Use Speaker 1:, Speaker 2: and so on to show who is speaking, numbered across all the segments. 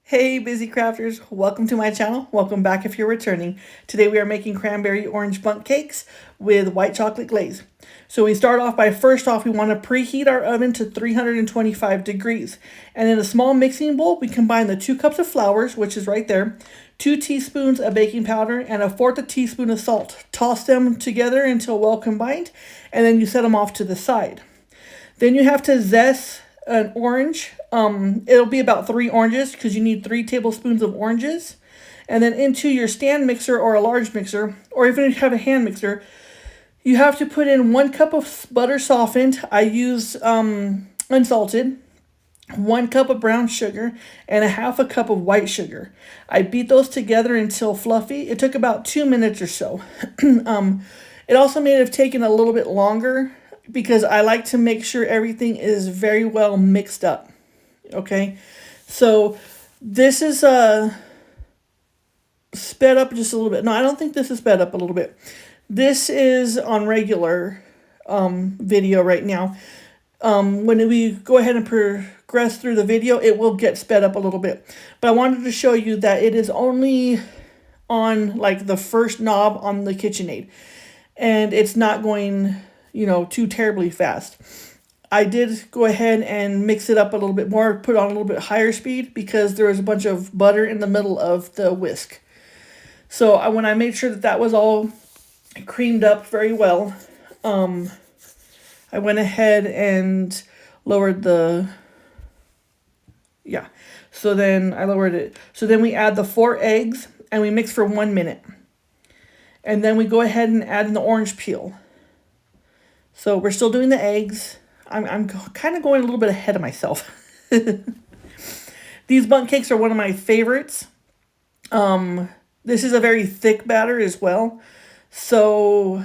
Speaker 1: Hey busy crafters, welcome to my channel. Welcome back if you're returning. Today we are making cranberry orange bundt cakes with white chocolate glaze. So we start off by first off we want to preheat our oven to 325 degrees. And in a small mixing bowl we combine the 2 cups of flour, which is right there, 2 teaspoons of baking powder, and 1/4 teaspoon of salt. Toss them together until well combined, and then you set them off to the side. Then you have to zest an orange. It'll be about 3 oranges because you need 3 tablespoons of oranges. And then into your stand mixer or a large mixer, or even if you have a hand mixer, you have to put in 1 cup of butter softened. I use unsalted, 1 cup of brown sugar, and 1/2 cup of white sugar. I beat those together until fluffy. It took about 2 minutes or so. It also may have taken a little bit longer because I like to make sure everything is very well mixed up. Okay, so this is sped up just a little bit. No, I don't think this is sped up a little bit. This is on regular video right now. When we go ahead and progress through the video, it will get sped up a little bit. But I wanted to show you that it is only on like the first knob on the KitchenAid, and it's not going, too terribly fast. I did go ahead and mix it up a little bit more, put on a little bit higher speed because there was a bunch of butter in the middle of the whisk. So when I made sure that that was all creamed up very well, I went ahead and lowered so then I lowered it. So then we add the 4 eggs and we mix for 1 minute. And then we go ahead and add in the orange peel. So we're still doing the eggs. I'm kind of going a little bit ahead of myself. These bundt cakes are one of my favorites. This is a very thick batter as well. So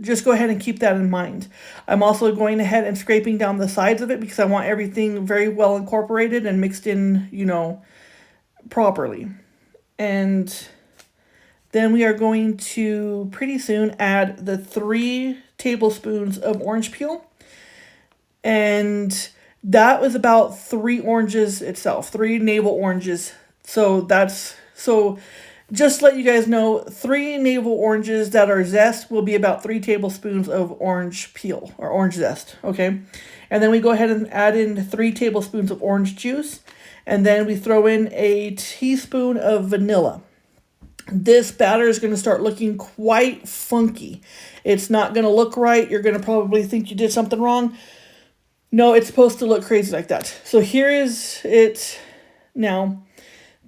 Speaker 1: just go ahead and keep that in mind. I'm also going ahead and scraping down the sides of it because I want everything very well incorporated and mixed in, properly. And then we are going to pretty soon add the 3 tablespoons of orange peel. And that was about 3 oranges itself, 3 navel oranges. So just to let you guys know, 3 navel oranges that are zest will be about 3 tablespoons of orange peel or orange zest, okay? And then we go ahead and add in 3 tablespoons of orange juice, and then we throw in a teaspoon of vanilla. This batter is going to start looking quite funky. It's not going to look right. You're going to probably think you did something wrong. No, it's supposed to look crazy like that. So here is it now.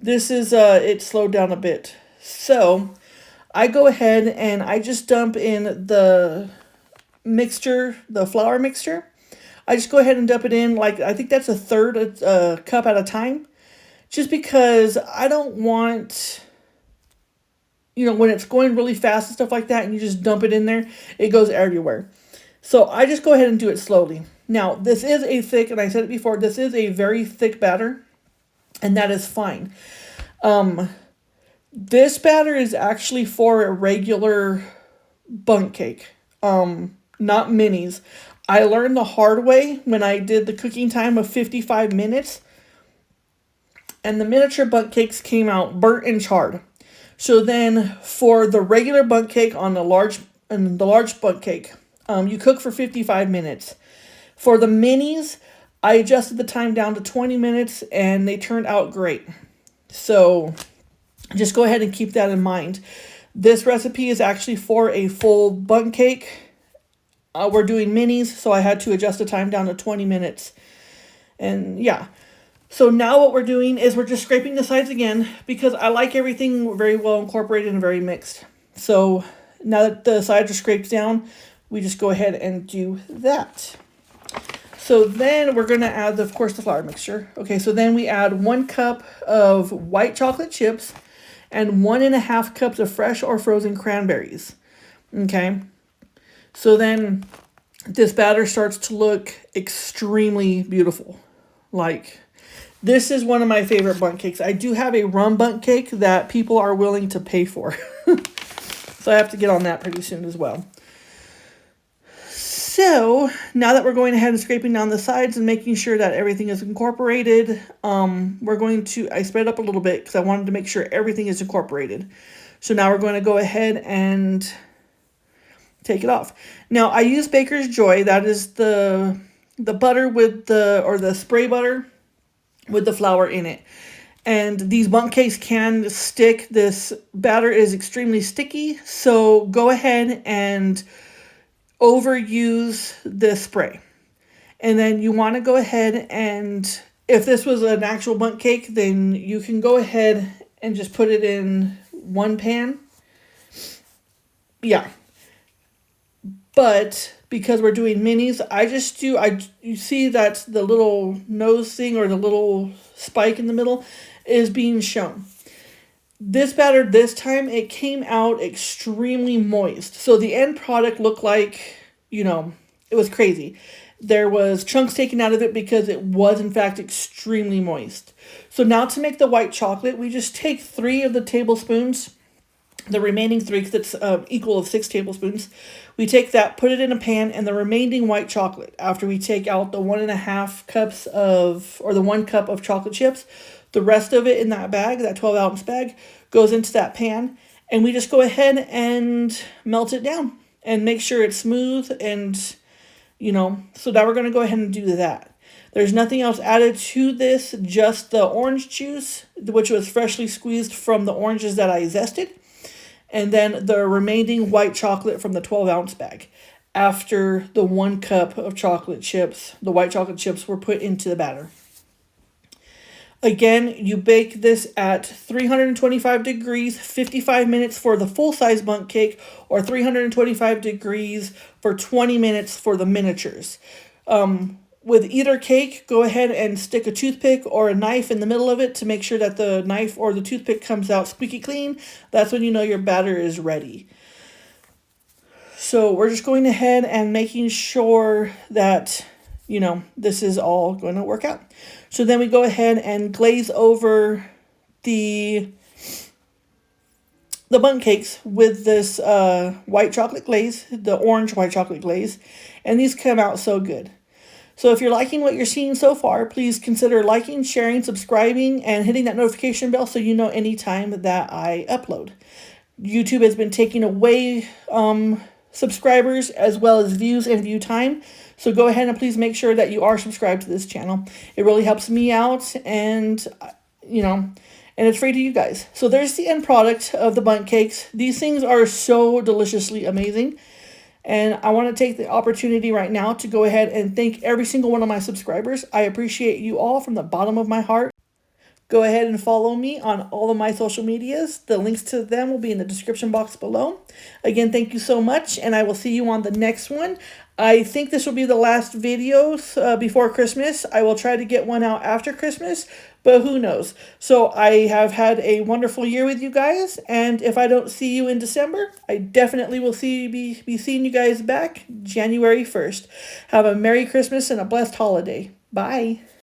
Speaker 1: This is, it slowed down a bit. So I go ahead and I just dump in the mixture, the flour mixture. I just go ahead and dump it in, like, I think that's 1/3 cup at a time. Just because I don't want, when it's going really fast and stuff like that and you just dump it in there, it goes everywhere. So I just go ahead and do it slowly. Now, this is a thick, and I said it before, this is a very thick batter, and that is fine. This batter is actually for a regular bundt cake, not minis. I learned the hard way when I did the cooking time of 55 minutes, and the miniature bundt cakes came out burnt and charred. So then for the regular bundt cake on the large bundt cake, you cook for 55 minutes. For the minis, I adjusted the time down to 20 minutes and they turned out great. So just go ahead and keep that in mind. This recipe is actually for a full bundt cake. We're doing minis, so I had to adjust the time down to 20 minutes. And yeah. So now what we're doing is we're just scraping the sides again because I like everything very well incorporated and very mixed. So now that the sides are scraped down, we just go ahead and do that. So then we're going to add, of course, the flour mixture. Okay, so then we add 1 cup of white chocolate chips and 1.5 cups of fresh or frozen cranberries. Okay, so then this batter starts to look extremely beautiful. Like, this is one of my favorite bundt cakes. I do have a rum bundt cake that people are willing to pay for. So I have to get on that pretty soon as well. So now that we're going ahead and scraping down the sides and making sure that everything is incorporated, we're going to, I spread it up a little bit because I wanted to make sure everything is incorporated. So now we're going to go ahead and take it off. Now I use Baker's Joy. That is the butter with the spray butter with the flour in it. And these bundt cakes can stick. This batter is extremely sticky, so go ahead and overuse this spray. And then you want to go ahead and, if this was an actual bundt cake, then you can go ahead and just put it in one pan. Yeah. But because we're doing minis, you see that the little nose thing or the little spike in the middle is being shown. This batter this time, it came out extremely moist. So the end product looked like, it was crazy. There was chunks taken out of it because it was in fact extremely moist. So now to make the white chocolate, we just take 3 of the tablespoons, the remaining 3, because it's equal of 6 tablespoons. We take that, put it in a pan, and the remaining white chocolate, after we take out the 1.5 cups or the 1 cup of chocolate chips, the rest of it in that bag, that 12-ounce bag, goes into that pan, and we just go ahead and melt it down and make sure it's smooth. And so now we're going to go ahead and do that. There's nothing else added to this, just the orange juice, which was freshly squeezed from the oranges that I zested, and then the remaining white chocolate from the 12-ounce bag. After the 1 cup of chocolate chips, the white chocolate chips were put into the batter. Again, you bake this at 325 degrees, 55 minutes for the full-size bundt cake, or 325 degrees for 20 minutes for the miniatures. With either cake, go ahead and stick a toothpick or a knife in the middle of it to make sure that the knife or the toothpick comes out squeaky clean. That's when you know your batter is ready. So we're just going ahead and making sure that, this is all going to work out. So then we go ahead and glaze over the bundt cakes with this white chocolate glaze, the orange white chocolate glaze, and these come out so good. So if you're liking what you're seeing so far, please consider liking, sharing, subscribing, and hitting that notification bell so you know anytime that I upload. YouTube has been taking away subscribers as well as views and view time. So go ahead and please make sure that you are subscribed to this channel. It really helps me out, and and it's free to you guys. So there's the end product of the bundt cakes. These things are so deliciously amazing. And I want to take the opportunity right now to go ahead and thank every single one of my subscribers. I appreciate you all from the bottom of my heart. Go ahead and follow me on all of my social medias. The links to them will be in the description box below. Again, thank you so much, and I will see you on the next one. I think this will be the last videos before Christmas. I will try to get one out after Christmas, but who knows. So I have had a wonderful year with you guys, and if I don't see you in December, I definitely will be seeing you guys back January 1st. Have a Merry Christmas and a blessed holiday. Bye.